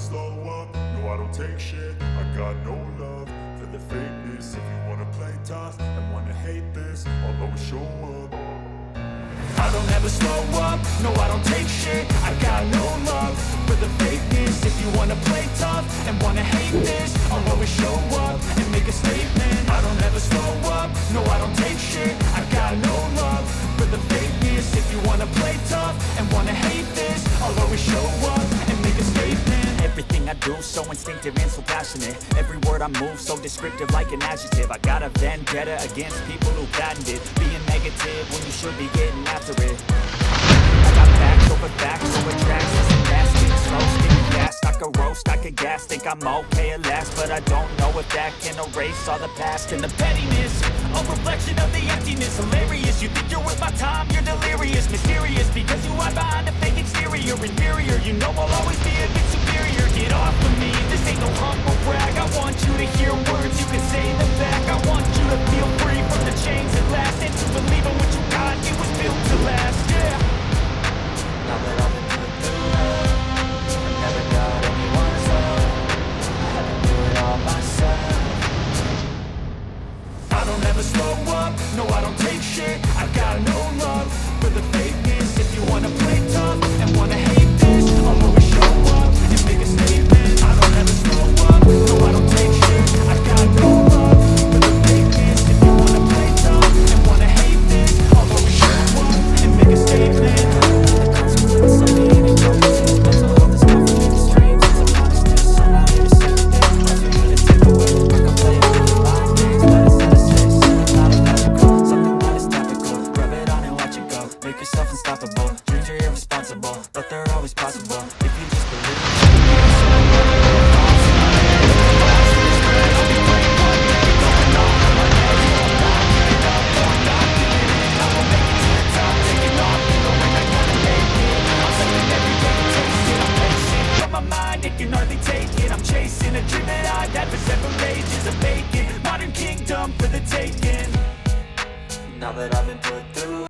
slow up, no I don't take shit. I got no love for the fakeness. If you wanna play tough and wanna hate this, I'll always show up. I don't ever slow up, no I don't take shit. I got no love for the fakeness. If you wanna play tough and wanna hate this, I'll always show up and make a statement. I don't ever slow up, no I don't take shit. I got no love for the fakeness. If you wanna play tough and wanna hate this, I'll always show up and make a statement. Everything I do, so instinctive and so passionate. Every word I move, so descriptive like an adjective. I got a vendetta against people who patented being negative when you should be getting after it. I got facts over tracks. It's nasty, slow, skinny, fast. I could roast, I could gas, think I'm okay at last, but I don't know if that can erase all the past and the pettiness. A reflection of the emptiness, hilarious. You think you're worth my time, you're delirious, mysterious, because you hide behind a fake exterior. Inferior, you know I'll always be a bit superior. Get off of me, this ain't no humble brag. I want you to hear words, you can say them back. I want you to feel free from the chains at last, and to believe in what you got, it was built to last, yeah. Now that I've been put through hell, I never got anyone's love. I had to do it all myself. I don't ever slow up, no I don't take shit. I got no love for the fakeness. If you wanna play tough and wanna hate this, I'll always show up and make a statement. I don't ever slow up, no I don't take shit. I got no love for the fakeness. If you wanna play tough and wanna hate this, I'll always show up and make a statement. The consequence of being incompetent. Mental health is not for me, the streams is a modestness. I'm not here to save the day, I'm not for you to take away. I can play a million mind games, but it's not a safe. Something not illogical, something that is topical. Rub it on and watch it go, make yourself unstoppable. Dreams are irresponsible, but they're always possible. If you just believe My mind, it can hardly take it. I'm chasing a dream that I've had for several ages. A vacant modern kingdom for the taking. now that I've been put through